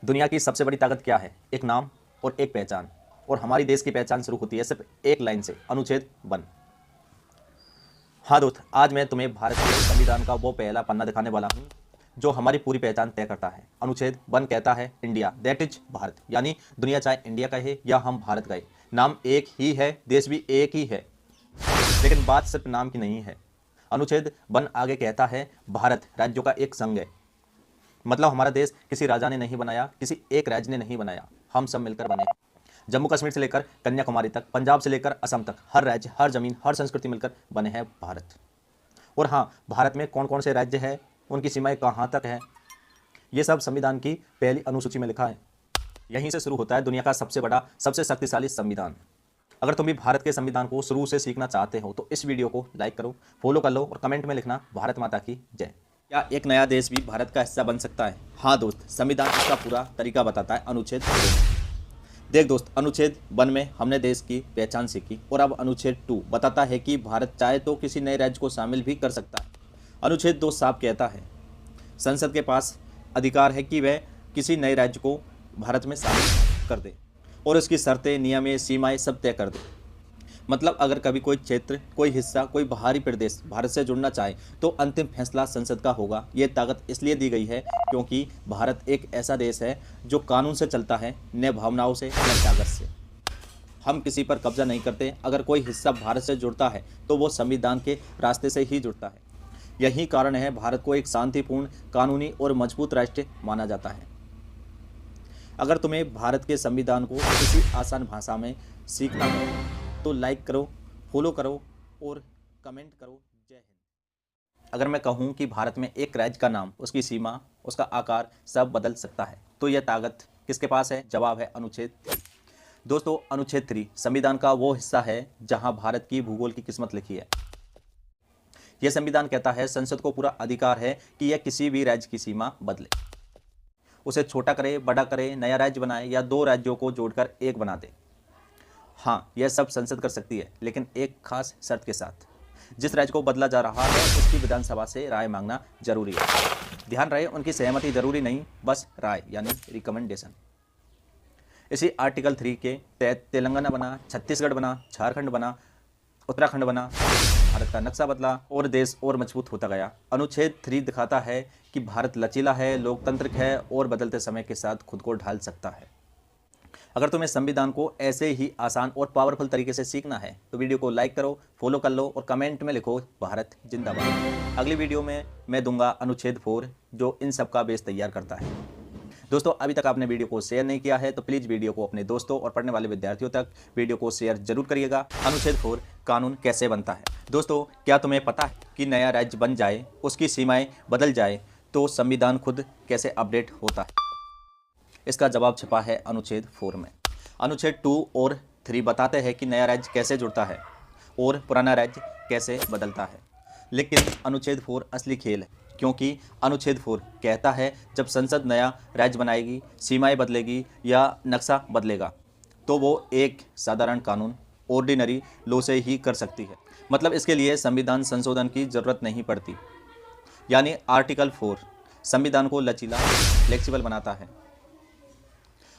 दुनिया की सबसे बड़ी ताकत क्या है? एक नाम और एक पहचान। और हमारी देश की पहचान शुरू होती है सिर्फ एक लाइन से, अनुच्छेद 1। हाँ दोस्त, आज मैं तुम्हें भारत के संविधान का वो पहला पन्ना दिखाने वाला हूँ जो हमारी पूरी पहचान तय करता है। अनुच्छेद 1 कहता है इंडिया, दैट इज भारत, यानी दुनिया चाहे इंडिया कहे या हम भारत कहे, नाम एक ही है, देश भी एक ही है। लेकिन बात सिर्फ नाम की नहीं है। अनुच्छेद 1 आगे कहता है भारत राज्यों का एक संघ है। मतलब हमारा देश किसी राजा ने नहीं बनाया, किसी एक राज्य ने नहीं बनाया, हम सब मिलकर बने। जम्मू कश्मीर से लेकर कन्याकुमारी तक, पंजाब से लेकर असम तक, हर राज्य, हर जमीन, हर संस्कृति मिलकर बने हैं भारत। और हाँ, भारत में कौन कौन से राज्य हैं, उनकी सीमाएं कहाँ तक हैं, ये सब संविधान की पहली अनुसूची में लिखा है। यहीं से शुरू होता है दुनिया का सबसे बड़ा, सबसे शक्तिशाली संविधान। अगर तुम भी भारत के संविधान को शुरू से सीखना चाहते हो तो इस वीडियो को लाइक करो, फॉलो कर लो और कमेंट में लिखना भारत माता की जय। क्या एक नया देश भी भारत का हिस्सा बन सकता है? हाँ दोस्त, संविधान इसका पूरा तरीका बताता है। अनुच्छेद 2। देख दोस्त, अनुच्छेद 1 में हमने देश की पहचान सीखी और अब अनुच्छेद 2 बताता है कि भारत चाहे तो किसी नए राज्य को शामिल भी कर सकता है। अनुच्छेद 2 साफ कहता है संसद के पास अधिकार है कि वह किसी नए राज्य को भारत में शामिल कर दे और उसकी शर्तें, नियमें, सीमाएं सब तय कर दे। मतलब अगर कभी कोई क्षेत्र, कोई हिस्सा, कोई बाहरी प्रदेश भारत से जुड़ना चाहे तो अंतिम फैसला संसद का होगा। ये ताकत इसलिए दी गई है क्योंकि भारत एक ऐसा देश है जो कानून से चलता है, न भावनाओं से, न कागज से। हम किसी पर कब्जा नहीं करते। अगर कोई हिस्सा भारत से जुड़ता है तो वो संविधान के रास्ते से ही जुड़ता है। यही कारण है भारत को एक शांतिपूर्ण, कानूनी और मजबूत राष्ट्र माना जाता है। अगर तुम्हें भारत के संविधान को किसी आसान भाषा में सीखना हो तो लाइक करो, फॉलो करो और कमेंट करो। जय हिंद। अगर मैं कहूँ कि भारत में एक राज्य का नाम, उसकी सीमा, उसका आकार सब बदल सकता है तो यह ताकत किसके पास है? जवाब है अनुच्छेद 3। दोस्तों, अनुच्छेद 3 संविधान का वो हिस्सा है जहां भारत की भूगोल की किस्मत लिखी है। यह संविधान कहता है संसद को पूरा अधिकार है कि यह किसी भी राज्य की सीमा बदले, उसे छोटा करे, बड़ा करे, नया राज्य बनाए या दो राज्यों को जोड़कर एक बना दे। हाँ, यह सब संसद कर सकती है, लेकिन एक खास शर्त के साथ। जिस राज्य को बदला जा रहा है उसकी विधानसभा से राय मांगना जरूरी है। ध्यान रहे, उनकी सहमति जरूरी नहीं, बस राय यानी रिकमेंडेशन। इसी आर्टिकल 3 के तहत तेलंगाना बना, छत्तीसगढ़ बना, झारखंड बना, उत्तराखंड बना, भारत का नक्शा बदला और देश और मजबूत होता गया। अनुच्छेद 3 दिखाता है कि भारत लचीला है, लोकतांत्रिक है और बदलते समय के साथ खुद को ढाल सकता है। अगर तुम्हें संविधान को ऐसे ही आसान और पावरफुल तरीके से सीखना है तो वीडियो को लाइक करो, फॉलो कर लो और कमेंट में लिखो भारत जिंदाबाद। अगली वीडियो में मैं दूंगा अनुच्छेद 4 जो इन सब का बेस तैयार करता है। दोस्तों, अभी तक आपने वीडियो को शेयर नहीं किया है तो प्लीज़ वीडियो को अपने दोस्तों और पढ़ने वाले विद्यार्थियों तक वीडियो को शेयर जरूर करिएगा। अनुच्छेद 4 कानून कैसे बनता है? दोस्तों, क्या तुम्हें पता है कि नया राज्य बन जाए, उसकी सीमाएं बदल जाए तो संविधान खुद कैसे अपडेट होता है? इसका जवाब छिपा है अनुच्छेद 4 में। अनुच्छेद 2 और 3 बताते हैं कि नया राज्य कैसे जुड़ता है और पुराना राज्य कैसे बदलता है। लेकिन अनुच्छेद 4 असली खेल है, क्योंकि अनुच्छेद 4 कहता है जब संसद नया राज्य बनाएगी, सीमाएं बदलेगी या नक्शा बदलेगा तो वो एक साधारण कानून, ऑर्डिनरी लॉ से ही कर सकती है। मतलब इसके लिए संविधान संशोधन की ज़रूरत नहीं पड़ती। यानी आर्टिकल 4 संविधान को लचीला, फ्लेक्सिबल बनाता है।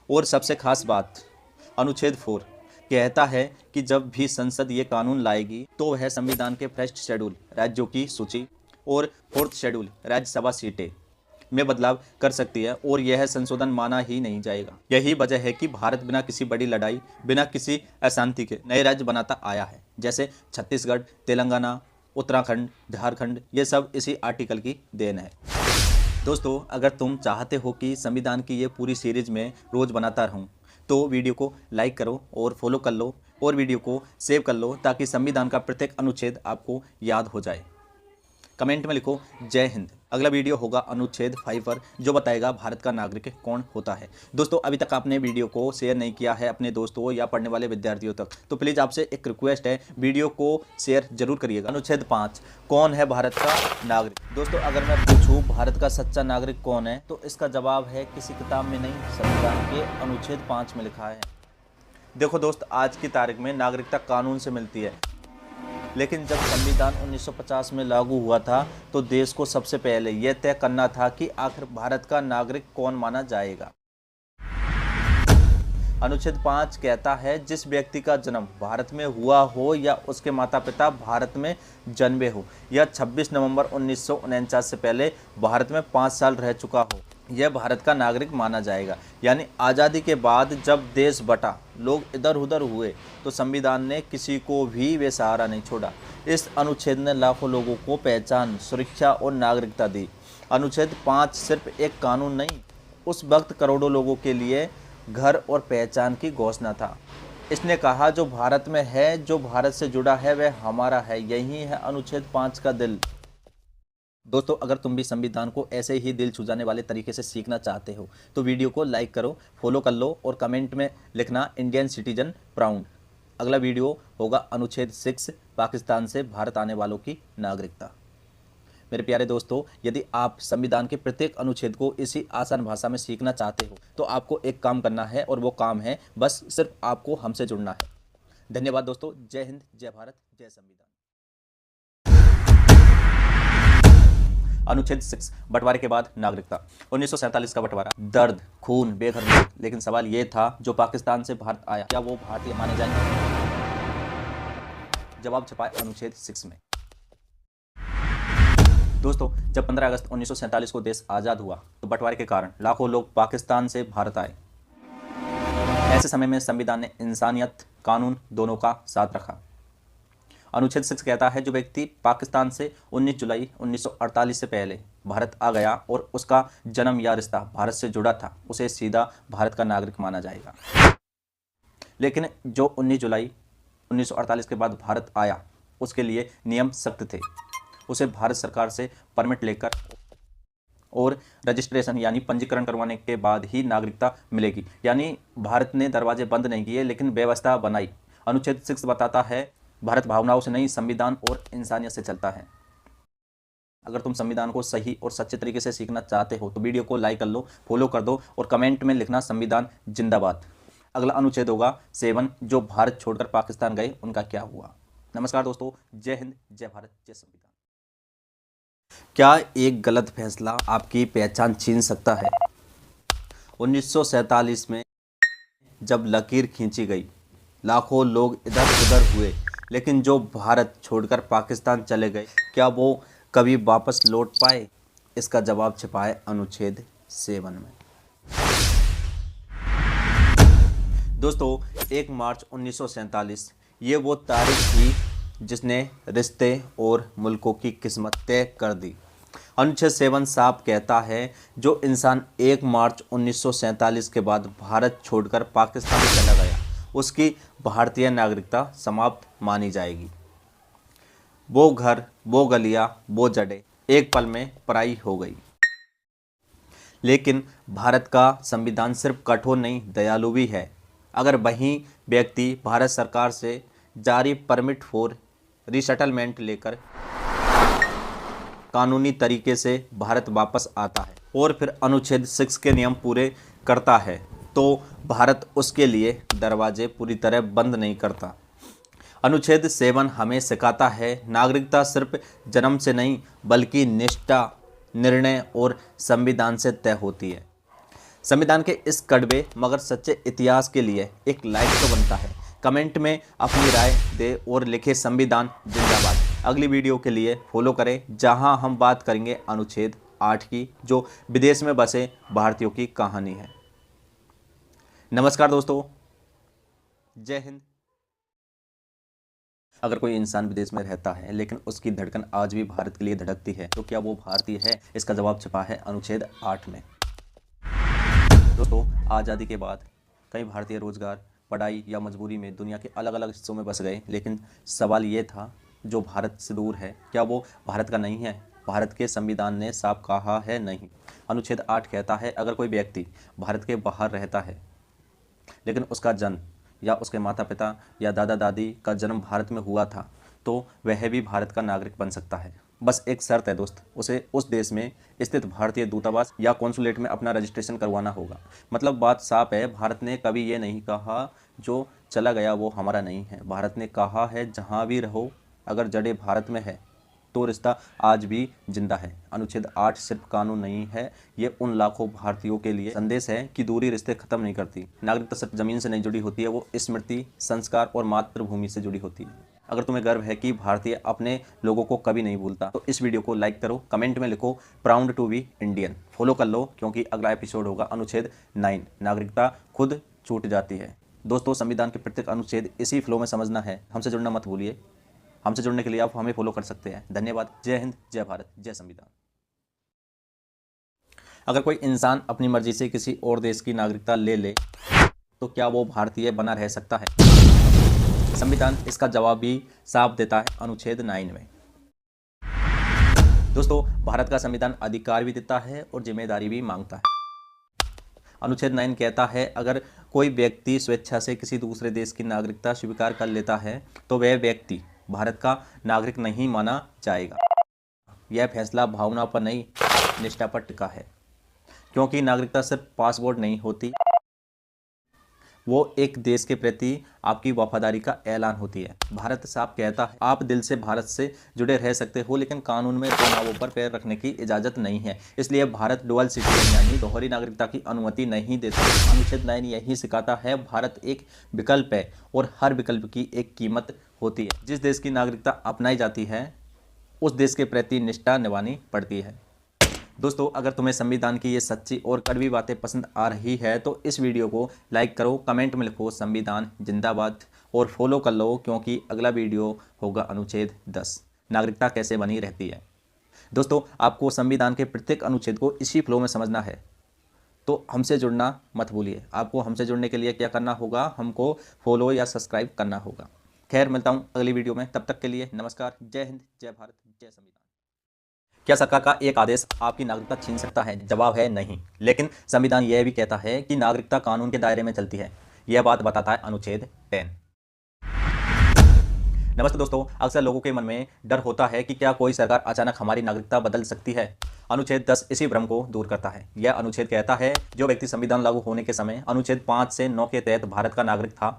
और सबसे खास बात, अनुच्छेद 4 कहता है कि जब भी संसद ये कानून लाएगी तो वह संविधान के फर्स्ट शेड्यूल राज्यों की सूची और फोर्थ शेड्यूल राज्यसभा सीटें में बदलाव कर सकती है और यह संशोधन माना ही नहीं जाएगा। यही वजह है कि भारत बिना किसी बड़ी लड़ाई, बिना किसी अशांति के नए राज्य बनाता आया है। जैसे छत्तीसगढ़, तेलंगाना, उत्तराखंड, झारखंड, ये सब इसी आर्टिकल की देन है। दोस्तों, अगर तुम चाहते हो कि संविधान की ये पूरी सीरीज़ में रोज़ बनाता रहूं तो वीडियो को लाइक करो और फॉलो कर लो और वीडियो को सेव कर लो ताकि संविधान का प्रत्येक अनुच्छेद आपको याद हो जाए। कमेंट में लिखो जय हिंद। अगला वीडियो होगा अनुच्छेद 5 पर जो बताएगा भारत का नागरिक कौन होता है। दोस्तों, अभी तक आपने वीडियो को शेयर नहीं किया है अपने दोस्तों या पढ़ने वाले विद्यार्थियों तक तो प्लीज़ आपसे एक रिक्वेस्ट है, वीडियो को शेयर जरूर करिएगा। अनुच्छेद 5 कौन है भारत का नागरिक? दोस्तों, अगर मैं पूछूं भारत का सच्चा नागरिक कौन है तो इसका जवाब है किसी किताब में नहीं, संविधान के अनुच्छेद 5 में लिखा है। देखो दोस्त, आज की तारीख में नागरिकता कानून से मिलती है, लेकिन जब संविधान 1950 में लागू हुआ था तो देश को सबसे पहले यह तय करना था कि आखिर भारत का नागरिक कौन माना जाएगा। अनुच्छेद 5 कहता है जिस व्यक्ति का जन्म भारत में हुआ हो या उसके माता पिता भारत में जन्मे हो या 26 नवंबर 1949 से पहले भारत में 5 साल रह चुका हो, यह भारत का नागरिक माना जाएगा। यानी आज़ादी के बाद जब देश बटा, लोग इधर उधर हुए, तो संविधान ने किसी को भी बेसहारा नहीं छोड़ा। इस अनुच्छेद ने लाखों लोगों को पहचान, सुरक्षा और नागरिकता दी। अनुच्छेद 5 सिर्फ एक कानून नहीं, उस वक्त करोड़ों लोगों के लिए घर और पहचान की घोषणा था। इसने कहा जो भारत में है, जो भारत से जुड़ा है, वह हमारा है। यही है अनुच्छेद 5 का दिल। दोस्तों, अगर तुम भी संविधान को ऐसे ही दिल छू जाने वाले तरीके से सीखना चाहते हो तो वीडियो को लाइक करो, फॉलो कर लो और कमेंट में लिखना इंडियन सिटीजन प्राउड। अगला वीडियो होगा अनुच्छेद 6, पाकिस्तान से भारत आने वालों की नागरिकता। मेरे प्यारे दोस्तों, यदि आप संविधान के प्रत्येक अनुच्छेद को इसी आसान भाषा में सीखना चाहते हो तो आपको एक काम करना है और वो काम है बस सिर्फ आपको हमसे जुड़ना है। धन्यवाद दोस्तों। जय हिंद, जय भारत, जय संविधान। अनुच्छेद 6, बंटवारे के बाद नागरिकता। 1947 का बंटवारा, दर्द, खून, बेघर मौत, लेकिन सवाल यह था जो पाकिस्तान से भारत आया, क्या वो भारतीय माने जाएंगे? जवाब छपा है अनुच्छेद 6 में। दोस्तों, जब 15 अगस्त 1947 को देश आज़ाद हुआ तो बंटवारे के कारण लाखों लोग पाकिस्तान से भारत आए। ऐसे समय में संविधान ने इंसानियत, कानून दोनों का साथ रखा। अनुच्छेद 6 कहता है जो व्यक्ति पाकिस्तान से 19 जुलाई 1948 से पहले भारत आ गया और उसका जन्म या रिश्ता भारत से जुड़ा था, उसे सीधा भारत का नागरिक माना जाएगा। लेकिन जो 19 जुलाई 1948 के बाद भारत आया, उसके लिए नियम सख्त थे। उसे भारत सरकार से परमिट लेकर और रजिस्ट्रेशन यानी पंजीकरण करवाने के बाद ही नागरिकता मिलेगी। यानी भारत ने दरवाजे बंद नहीं किए, लेकिन व्यवस्था बनाई। अनुच्छेद 6 बताता है भारत भावनाओं से नहीं, संविधान और इंसानियत से चलता है। अगर तुम संविधान को सही और सच्चे तरीके से सीखना चाहते हो तो वीडियो को लाइक कर लो, फॉलो कर दो और कमेंट में लिखना संविधान जिंदाबाद। अगला अनुच्छेद होगा 7, जो भारत छोड़कर पाकिस्तान गए उनका क्या हुआ। नमस्कार दोस्तों, जय हिंद, जय भारत, जय संविधान। क्या एक गलत फैसला आपकी पहचान छीन सकता है? 1947 में जब लकीर खींची गई, लाखों लोग इधर उधर हुए, लेकिन जो भारत छोड़कर पाकिस्तान चले गए, क्या वो कभी वापस लौट पाए? इसका जवाब छिपा है अनुच्छेद 7 में। दोस्तों, 1 मार्च 1947 ये वो तारीख थी जिसने रिश्ते और मुल्कों की किस्मत तय कर दी। अनुच्छेद 7 साफ कहता है जो इंसान 1 मार्च 1947 के बाद भारत छोड़कर पाकिस्तान चला गया, उसकी भारतीय नागरिकता समाप्त मानी जाएगी। वो घर, वो गलियां, वो जड़ें एक पल में पराई हो गई। लेकिन भारत का संविधान सिर्फ कठोर नहीं, दयालु भी है। अगर वही व्यक्ति भारत सरकार से जारी परमिट फॉर रीसेटलमेंट लेकर कानूनी तरीके से भारत वापस आता है और फिर अनुच्छेद 6 के नियम पूरे करता है, तो भारत उसके लिए दरवाजे पूरी तरह बंद नहीं करता। अनुच्छेद 7 हमें सिखाता है नागरिकता सिर्फ जन्म से नहीं, बल्कि निष्ठा, निर्णय और संविधान से तय होती है। संविधान के इस कड़वे मगर सच्चे इतिहास के लिए एक लाइक तो बनता है। कमेंट में अपनी राय दे और लिखे संविधान जिंदाबाद। अगली वीडियो के लिए फॉलो करें, जहां हम बात करेंगे अनुच्छेद 8 की, जो विदेश में बसे भारतीयों की कहानी है। नमस्कार दोस्तों, जय हिंद। अगर कोई इंसान विदेश में रहता है लेकिन उसकी धड़कन आज भी भारत के लिए धड़कती है, तो क्या वो भारतीय है? इसका जवाब छिपा है अनुच्छेद 8 में। दोस्तों, आज़ादी के बाद कई भारतीय रोजगार, पढ़ाई या मजबूरी में दुनिया के अलग अलग हिस्सों में बस गए, लेकिन सवाल ये था जो भारत से दूर है, क्या वो भारत का नहीं है? भारत के संविधान ने साफ कहा है नहीं। अनुच्छेद 8 कहता है अगर कोई व्यक्ति भारत के बाहर रहता है लेकिन उसका जन्म या उसके माता पिता या दादा दादी का जन्म भारत में हुआ था, तो वह भी भारत का नागरिक बन सकता है। बस एक शर्त है दोस्त, उसे उस देश में स्थित भारतीय दूतावास या कॉन्सुलेट में अपना रजिस्ट्रेशन करवाना होगा। मतलब बात साफ है, भारत ने कभी ये नहीं कहा जो चला गया वो हमारा नहीं है। भारत ने कहा है जहाँ भी रहो, अगर जड़ें भारत में है तो रिश्ता आज भी जिंदा है। अनुच्छेद 8 सिर्फ कानून नहीं है, ये उन लाखों भारतीयों के लिए संदेश है कि दूरी रिश्ते खत्म नहीं करती। नागरिकता सिर्फ जमीन से नहीं जुड़ी होती है, वो स्मृति, संस्कार और मातृभूमि से जुड़ी होती है। अगर तुम्हें गर्व है कि भारतीय अपने लोगों को कभी नहीं भूलता तो इस वीडियो को लाइक करो, कमेंट में लिखो proud to be Indian, follow कर लो, क्योंकि अगला एपिसोड होगा अनुच्छेद 9, नागरिकता खुद छूट जाती है। दोस्तों, संविधान के प्रत्येक अनुच्छेद इसी फ्लो में समझना है। हमसे जुड़ना मत भूलिए। हमसे जुड़ने के लिए आप हमें फॉलो कर सकते हैं। धन्यवाद। जय हिंद, जय भारत, जय संविधान। अगर कोई इंसान अपनी मर्जी से किसी और देश की नागरिकता ले ले तो क्या वो भारतीय बना रह सकता है? संविधान इसका जवाब भी साफ देता है अनुच्छेद 9 में। दोस्तों, भारत का संविधान अधिकार भी देता है और जिम्मेदारी भी मांगता है। अनुच्छेद 9 कहता है, अगर कोई व्यक्ति स्वेच्छा से किसी दूसरे देश की नागरिकता स्वीकार कर लेता है तो वह व्यक्ति भारत का नागरिक नहीं माना जाएगा। यह फैसला भावना पर नहीं, निष्ठा पर टिका है, क्योंकि नागरिकता सिर्फ पासपोर्ट नहीं होती, वो एक देश के प्रति आपकी वफादारी का ऐलान होती है। भारत साफ कहता है, आप दिल से भारत से जुड़े रह सकते हो, लेकिन कानून में दो नावों पर पैर रखने की इजाज़त नहीं है। इसलिए भारत डुअल सिटीजन यानी दोहरी नागरिकता की अनुमति नहीं देता। अनुच्छेद 9 यही सिखाता है, भारत एक विकल्प है और हर विकल्प की एक कीमत होती है। जिस देश की नागरिकता अपनाई जाती है उस देश के प्रति निष्ठा निभानी पड़ती है। दोस्तों, अगर तुम्हें संविधान की ये सच्ची और कड़वी बातें पसंद आ रही है तो इस वीडियो को लाइक करो, कमेंट में लिखो संविधान जिंदाबाद और फॉलो कर लो, क्योंकि अगला वीडियो होगा अनुच्छेद 10, नागरिकता कैसे बनी रहती है। दोस्तों, आपको संविधान के प्रत्येक अनुच्छेद को इसी फ्लो में समझना है, तो हमसे जुड़ना मत भूलिए। आपको हमसे जुड़ने के लिए क्या करना होगा, हमको फॉलो या सब्सक्राइब करना होगा। खैर, मिलता हूँ अगली वीडियो में, तब तक के लिए नमस्कार। जय हिंद, जय भारत, जय संविधान। क्या सरकार का एक आदेश आपकी नागरिकता छीन सकता है? जवाब है नहीं। लेकिन संविधान यह भी कहता है कि नागरिकता कानून के दायरे में चलती है। यह बात बताता है अनुच्छेद 10। नमस्ते दोस्तों, अक्सर लोगों के मन में डर होता है कि क्या कोई सरकार अचानक हमारी नागरिकता बदल सकती है। अनुच्छेद 10 इसी भ्रम को दूर करता है। यह अनुच्छेद कहता है, जो व्यक्ति संविधान लागू होने के समय अनुच्छेद 5 से 9 के तहत भारत का नागरिक था,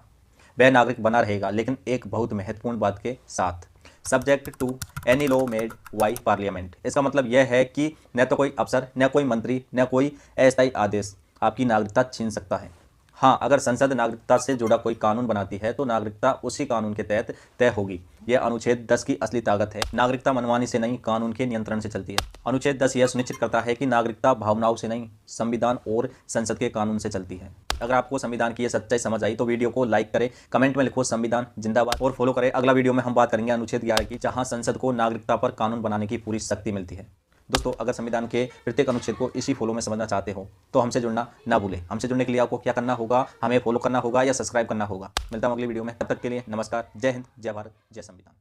वह नागरिक बना रहेगा, लेकिन एक बहुत महत्वपूर्ण बात के साथ, subject to any law made by parliament. इसका मतलब यह है कि न तो कोई अफसर, न कोई मंत्री, न कोई अस्थायी आदेश आपकी नागरिकता छीन सकता है। हाँ, अगर संसद नागरिकता से जुड़ा कोई कानून बनाती है तो नागरिकता उसी कानून के तहत तय होगी। यह अनुच्छेद 10 की असली ताकत है। नागरिकता मनमानी से नहीं, कानून के नियंत्रण से चलती है। अनुच्छेद 10 यह सुनिश्चित करता है कि नागरिकता भावनाओं से नहीं, संविधान और संसद के कानून से चलती है। अगर आपको संविधान की यह सच्चाई समझ आई तो वीडियो को लाइक करें, कमेंट में लिखो संविधान जिंदाबाद और फॉलो करें। अगला वीडियो में हम बात करेंगे अनुच्छेद 11 की, जहां संसद को नागरिकता पर कानून बनाने की पूरी शक्ति मिलती है। दोस्तों, अगर संविधान के प्रत्येक अनुच्छेद को इसी फॉलो में समझना चाहते हो तो हमसे जुड़ना ना भूलें। हमसे जुड़ने के लिए आपको क्या करना होगा, हमें फॉलो करना होगा या सब्सक्राइब करना होगा। मिलता हूं अगली वीडियो में, तब तक के लिए नमस्कार। जय हिंद, जय भारत, जय संविधान।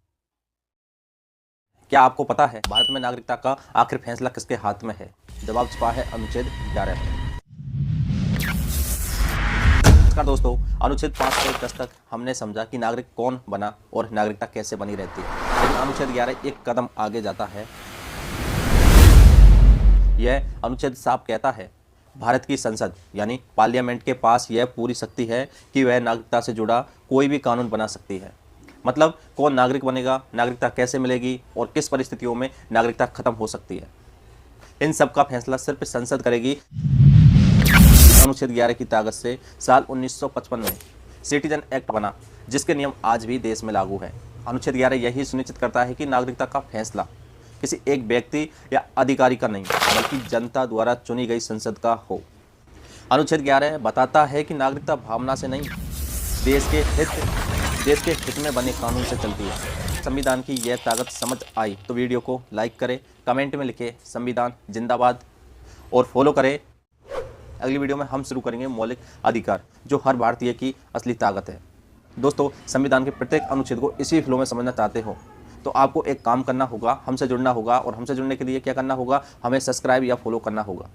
क्या आपको पता है भारत में नागरिकता का आखिर फैसला किसके हाथ में है? जवाब छिपा है अनुच्छेद 11 में। नमस्कार दोस्तों, अनुच्छेद 5 से 10 तक हमने समझा कि नागरिक कौन बना और नागरिकता कैसे बनी रहती है। लेकिन अनुच्छेद 11 एक कदम आगे जाता है। यह अनुच्छेद साफ कहता है, भारत की संसद यानी पार्लियामेंट के पास यह पूरी शक्ति है कि वह नागरिकता से जुड़ा कोई भी कानून बना सकती है। मतलब कौन नागरिक बनेगा, नागरिकता कैसे मिलेगी और किस परिस्थितियों में नागरिकता खत्म हो सकती है, इन सब का फैसला सिर्फ संसद करेगी। अनुच्छेद 11 की ताकत से साल 1955 में सिटीजन एक्ट बना, जिसके नियम आज भी देश में लागू है। अनुच्छेद 11 यही सुनिश्चित करता है कि नागरिकता का फैसला किसी एक व्यक्ति या अधिकारी का नहीं, बल्कि जनता द्वारा चुनी गई संसद का हो। अनुच्छेद 11 बताता है कि नागरिकता भावना से नहीं, देश के हित में बने कानून से चलती है। संविधान की यह ताकत समझ आई तो वीडियो को लाइक करें, कमेंट में लिखें संविधान जिंदाबाद और फॉलो करें। अगली वीडियो में हम शुरू करेंगे मौलिक अधिकार, जो हर भारतीय की असली ताकत है। दोस्तों, संविधान के प्रत्येक अनुच्छेद को इसी फ्लो में समझना चाहते हो तो आपको एक काम करना होगा, हमसे जुड़ना होगा, और हमसे जुड़ने के लिए क्या करना होगा, हमें सब्सक्राइब या फॉलो करना होगा।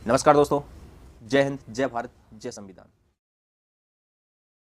नमस्कार दोस्तों, जय हिंद, जय भारत, जय संविधान।